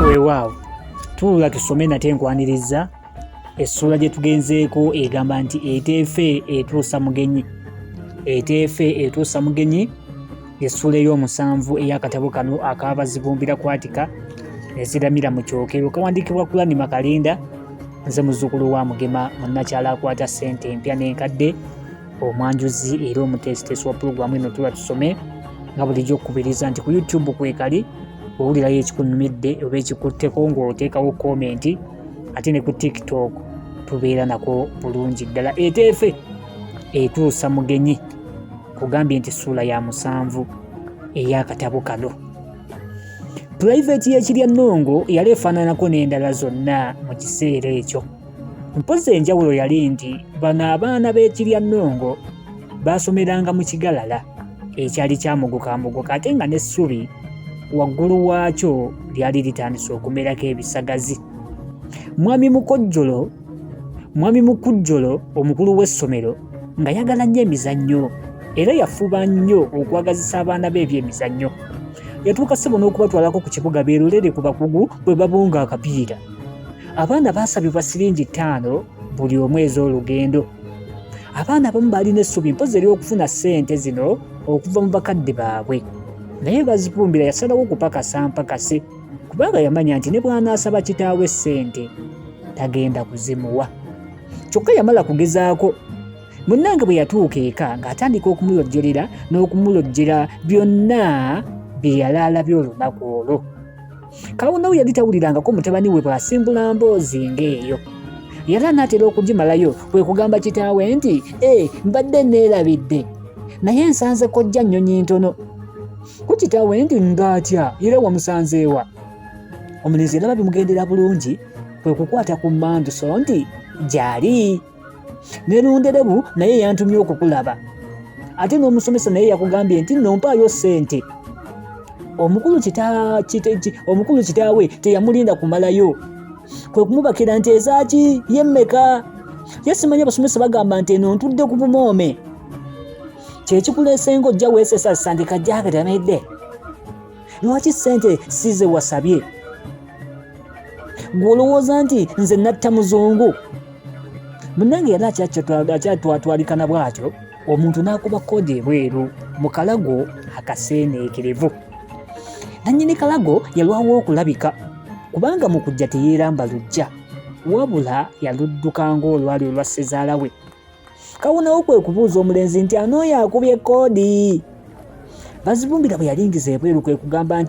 Weewaawo tuula tusome nate enkwaniriza. Essula gye tugenzeeko egamba nti eteefe etuusa mugenyi. Eteefe etuusa mugenyi essula ey'omusanvu ey'akatabo kano ak'abazibumbira kwatika eziramira mu kyokero kawandiikibwa Kulani Makalinda. Nze muzzukulu wa Mugema munnakyala akwata ssente empya n'enkadde, omwanjuzi era omuteesiteesi wa pulogulaamu eno tuula tusome nga bulijjo okukubiriza nti ku YouTube kwekali owulirayo ekikunyumidde oba ekikutteko ng'oteekawo komenti, ate ne ku TikTok tubeera nako bulungi ddala. Eteefe etuusa mugenyi kugambye nti ssuula ya 7 ey'akatabo kano. Purayiveti y'ekirya Nnongo yali efaananako n'endala zonna mu kiseera ekyo. Mpozi enjawulo yali nti bano abaana b'ekirya Nnongo baasomeranga mu kigalala ekyali kyamugukamuguka ate nga n'essubi waggulu waakyo lyali litandise okumerako ebisagazi. Mwami Mukujjolo omukulu w'essomero nga yagala nnyo emizannyo era yafuba nnyo okwagazisa abaana be ebyemizannyo. Yatuuka ssebo n'okubatwalako ku kibuga beerolere ku bakugu bwe babunga akapiira. Abaana baasabibwa siringi 5 buli omwezi olugendo. Abaana abamu baalina essubi mpozi ery'okufuna ssente zino okuva mu bakadde baabwe, naye Bazibumbira yasalawo kupakasa mpakase kubanga yamanya nti ne bw'anaasaba kitaawe ssente tagenda kuzimuwa. Kyokka yamala kugezaako. Munnange bwe yatuuka eka ng'atandika okumulojjerera n'okumulojjera byonna bye yali alabye olunaku olwo. Kawunawo yali tawulirangako mutabani we bw'asimbula mboozi ng'eyo. Yali anaatera okugimalayo kwe kugamba kitaawe nti mbadde neerabidde naye nsanze kojja nnyonyi ntono. Ku kitaawe nti ngaatya era wamusanzeewa? Omulenzi yalaba bimugendera bulungi kwe kukwata ku mmanduso nti gy'ali. Ne Lunderebu naye yantumye okukulaba. Ate n'omusomesa naye yakugambye nti nompaayo ssente. Omukulu kitaawe teyamulinda kumalayo kwe kumubakira nti ezaaki yemmeka. Yasimanya abasomesa bagamba nti eno ntudde ku bumoome. Kyekikuleesenga ojja weesesa sandika gyagatamedde. Lwaki ssente size wasabye? Gw'olowooza nti nze natta muzungu? Munnange yali akyatwatwalikana bw'atyo, omuntu n'akuba kkoodi ebweru mu kalago akaseeneekerevu. Nannyini kalago yalwawo okulabika kubanga mu kujja teyeeramba lujja wabula yaludduka ng'olwali olwa ssezaala we. Kawunawo kwe kubuuza omulenzi nti anooyo akubye kkoodi. Bazibumbira bwe yalingiza ebweru kwe kugamba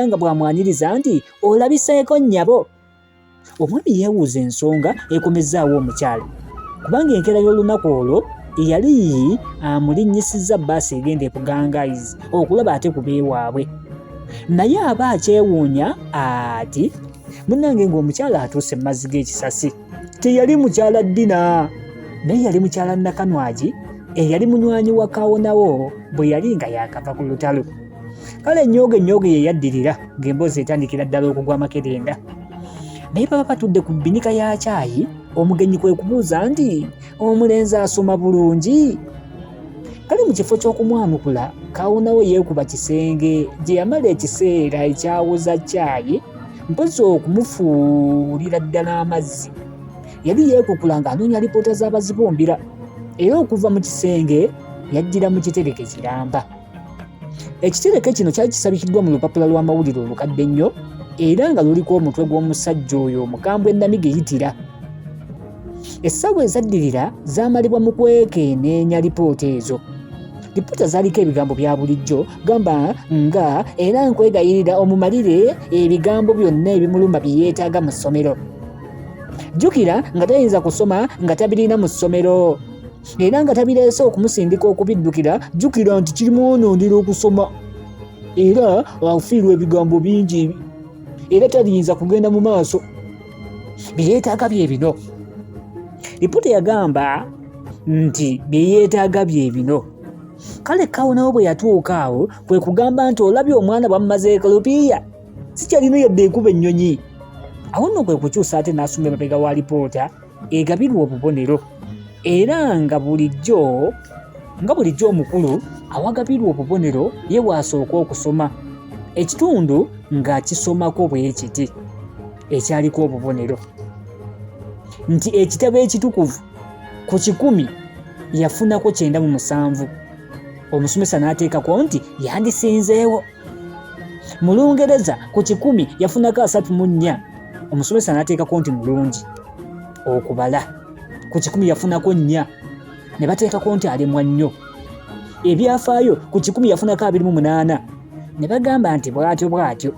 nga bw'amwaniriza nti olabiseeko nnyabo. Omwami yeewuuza ensonga ekomezzaawo omukyala kubanga enkeera y'olunaku olwo yali amulinnyisizza bbaasi egenda ekugangaayizi okulaba ate ku beewaabwe. Naye aba akyewuunya ati munnange ng'omukyala atuuse mu mazzi g'ekisasi. Teyali mukyala Ddina naye yali mukyala Nakanwagi eyali munywanyi wa Kawunawo bwe yali nga yakava ku lutalo. Kale ennyooge ye yaddirira ng'emboozi etandikira ddala okugwa makerenda. Naye baba batudde ku bbinika ya caayi, omugenyi kwe kubuuza nti omulenzi asoma bulungi? Kale mu kifo ky'okumwanukula Kawunawo yeekuba kisenge gye yamala ekiseera ekyawuza caayi mpozi okumufuulira ddala amazzi. Yali yeekukula ng'anoonya alipoota z'Abazibumbira era okuva mu kisenge yajjira mu kitereke kiramba. Ekitereke kino kyali kisabikiddwa mu lupapula lw'amawulire olukadde ennyo era nga luliko omutwe gw'omusajja oyo omukambwe Nnamige yitira. Essaawa ezaddirira zaamalibwa mu kwekenneenya lipoota ezo. Lipoota zaaliko ebigambo bya bulijjo gamba nga era nkwegayirira omumalire ebigambo byonna ebimuluma bye yeetaaga mu ssomero. Jjukira nga tayinza kusoma nga tabirina mu ssomero era nga tabireese okumusindika okubiddukira. Jjukira nti kirimwonoonera okusoma era afiirwa ebigambo bingi era taliyinza kugenda mu maaso. Bye yeetaaga bye bino. Lipoota yagamba nti bye yeetaaga bye bino. Kale Kawunawo bwe yatuuka awo kwe kugamba nti olabye omwana bwamumaze ekolupiiya sikyalina yadde ekuba ennyonyi. Awo nno kwe kukyusa ate n'asoma emabega wa lipoota egabirwa obubonero era nga bulijjo nga bulijjo omukulu awagabirwa obubonero ye bw'asooka okusoma ekitundu nga kisomako bwe kiti ekyaliko obubonero nti ekitabo ekitukuvu ku 100 yafunako 97. Omusomesa n'ateekako nti yandisinzeewo. Mu Lungereza ku 10 yafunako 34. Omusomesa n'ateekako nti mulungi okubala. Ku 10 yafunako 4 ne bateekako nti alemwa nnyo. Ebyafaayo ku 10 yafunako 28 ne bagamba nti bw'atyo.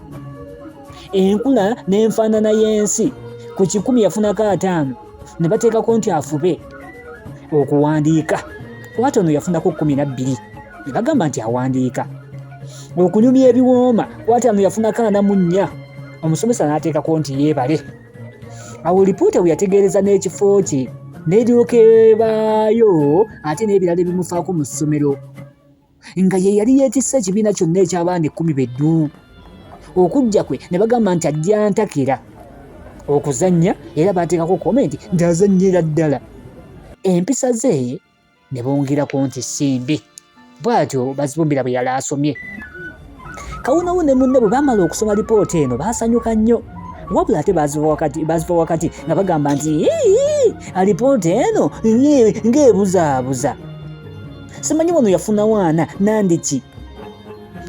Enkula n'enfaanana y'ensi ku 10 yafunako 5 ne bateekako nti afube okuwandiika. Kwatono yafunako 12 ne bagamba nti awandiika. Okunyumya ebiwooma Kwatono yafunako 44. Omusomesa n'ateekako nti yeebale. Awo lipoota bwe yategeereza n'ekifo kye n'eryoka ebaayo ate n'ebirala ebimufaako mu ssomero nga ye yali yeetisse ekibiina kyonna eky'abaana 10 beddu. Okujja kwe ne bagamba nti ajja ntakera okuzannya era baateekako komenti nti azannyira ddala. Empisa ze ne bongerako nti simbi. Bw'atyo Bazibumbira bwe yali asomye. Kawunawo ne munne bwe baamala okusoma lipoota eno baasanyuka nnyo. Wabula ate baziva wakati nga bagamba nti alipoota eno ng'ebuzaabuza. Simanyi wano yafuna wana nandiki.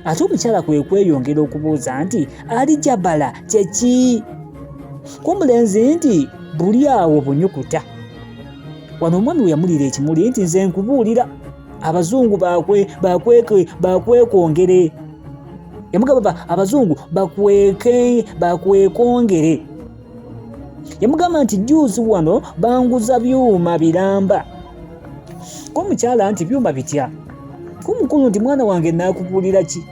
Ate omukyala kwe kweyongera okubuuza nti alijabala kyeki? Kumulenzi nti buli awo bunyukuta. Wano omwami we yamulira ekimuli nti nze nkubuulira abazungu bakwekongere. Yamugamba abazungu bakwekongere. Yamugamba nti juuzi wano banguza byuma biramba. K'omukyala nti byuma bitya? K'omukulu nti mwana wange naakubuulira ki?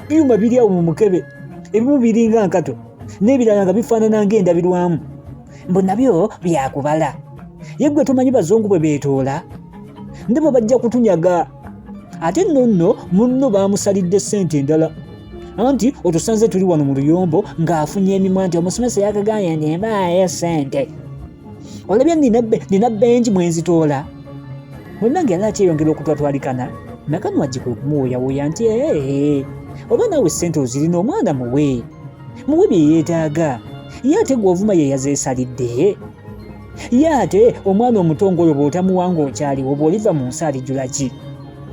Byuma biri awo mu mukebe, ebimu biringa nkato n'ebirala nga bifaanana ng'endabirwamu. Mbu nabyo byakubala. Ye ggwe tomanyi bazungu bwe beetoola? Ndi bwe bajja kutunyaga. Ate nno munno baamusalidde ssente endala. Anti otusanze tuli wano mu luyombo ng'afunye emimwa nti omusomesa yakagambye nti mbaayo ssente. Olabye nina benji mwenzitoola. Munnange yali akyeyongera okutwatwalikana. Nakanwa gikwe kumuwooyawooya nti oba naawe ssente ozirina omwana muwe bye yeetaaga. Ye ate gw'ovuma ye yazeesalidde. Ye ate omwana omutongo oyo bw'otamuwanga okyaliwo bw'oliva mu nsi alijjula ki?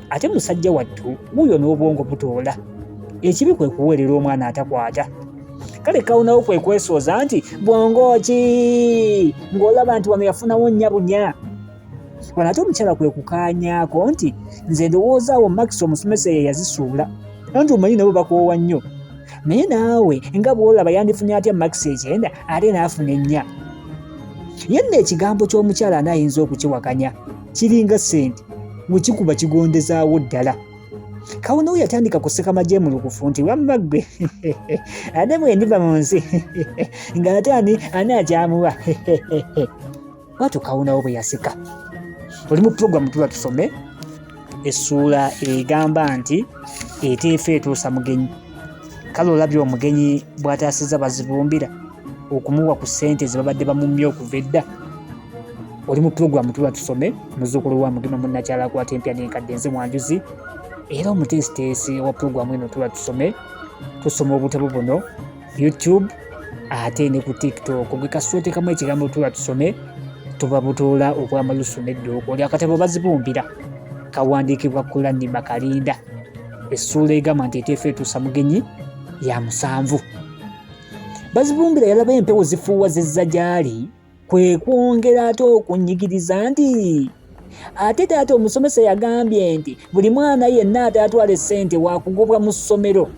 Ate musajja wattu wuuyo n'obwongo butoola. Ekibi kwe kuweerera omwana atakwata. Kale Kawunawo kwe kwesooza nti bwongo ki ng'olaba nti wano yafunawo nnyabunya. Wano ate omukyala kwe kukaanyaako nti nze ndowoozaawo Max omusomesa ye yazisuula. Anti omanyi nabo bakoowa nnyo. Naye naawe nga bw'olaba yandifunye atya Max 9 ate n'afuna 4. Yenna ekigambo ky'omukyala anaayinza okukiwakanya kiringa ssente bwe kigondezaawo ddala. Kawunawo yatandika kuseka magye mu lukufu nti wamma ggwe ate bwe ndiva mu nsi ng'ate ani akyamuwa. Bw'atyo Kawunawo bwe yaseka. Oli mu pulogulamu tuba tusome essuula egamba nti eteefa etuusa mugenyi. Kale olabye omugenyi bw'ataasiza Bazibumbira okumuwa ku ssente ze babadde bamumye okuva edda. Oli mu pulogulamu tuba tusome muzzukulu wa Mugema Munnakyala akwata empya n'enkadde nze Mwanjuzi. Era omuteesiteesi wa pulogulamu eno tuba tusoma obutabo buno YouTube ate ne ku TikTok. Gwe kasita oteekamu ekigambo tuba tusome tuba butoola obw'amalusu n'edduuka. Oli akatabo Bazibumbira kawandiikibwa Kulanyi Makalinda. Essuula egamba nti eteefa etuusa mugenyi ya 7. Bazibumbira yalaba empewo zifuuwa zezza gy'ali kwe kwongera ate okunyigiriza nti ate taata omusomesa yagambye nti buli mwana yenna ataatwala essente waakugobwa mu ssomero.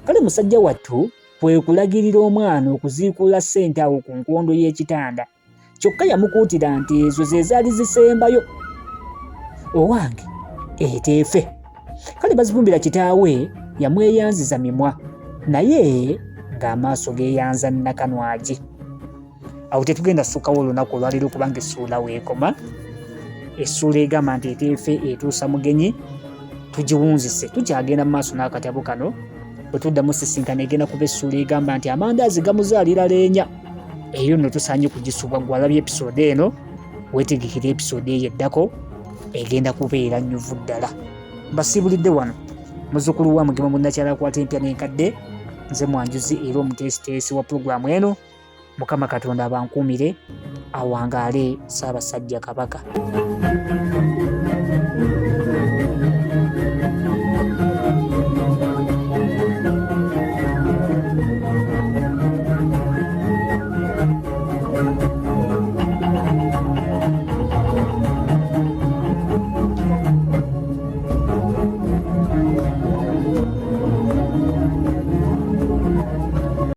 Kale musajja wattu kwe kulagirira omwana okuziikula ssente awo ku nkondo y'ekitanda. Kyokka yamukuutira nti ezo ze zaali zisembayo. Owange eteefe. Kale Bazibumbira kitaawe yamweyanziza mimwa naye ng'amaaso geeyanza Nakanwagi. Awo tetugenda ssukkawo olunaku olwaleero kubanga essuula weekoma. Essuula egamba nti eteefe etuusa mugenyi tugiwunzise. Tukyagenda mu maaso n'akatabo kano bwe tuddamu sisinkana egenda kuba essuula egamba nti amandaazi gamuzaalira leenya. Eyo nno tusaanye kugisubwa. Gwe alabye episode eno weetegekera episode eyo eddako egenda kubeera nnyuvu ddala. Mbasiibulidde wano muzzukulu wa Mugema Munnakyala akwata empya n'enkadde, nze Mwanjuzi era omuteesiteesi wa pulogulaamu eno. Mukama Katonda abankuumire awangaale Ssaabasajja Kabaka.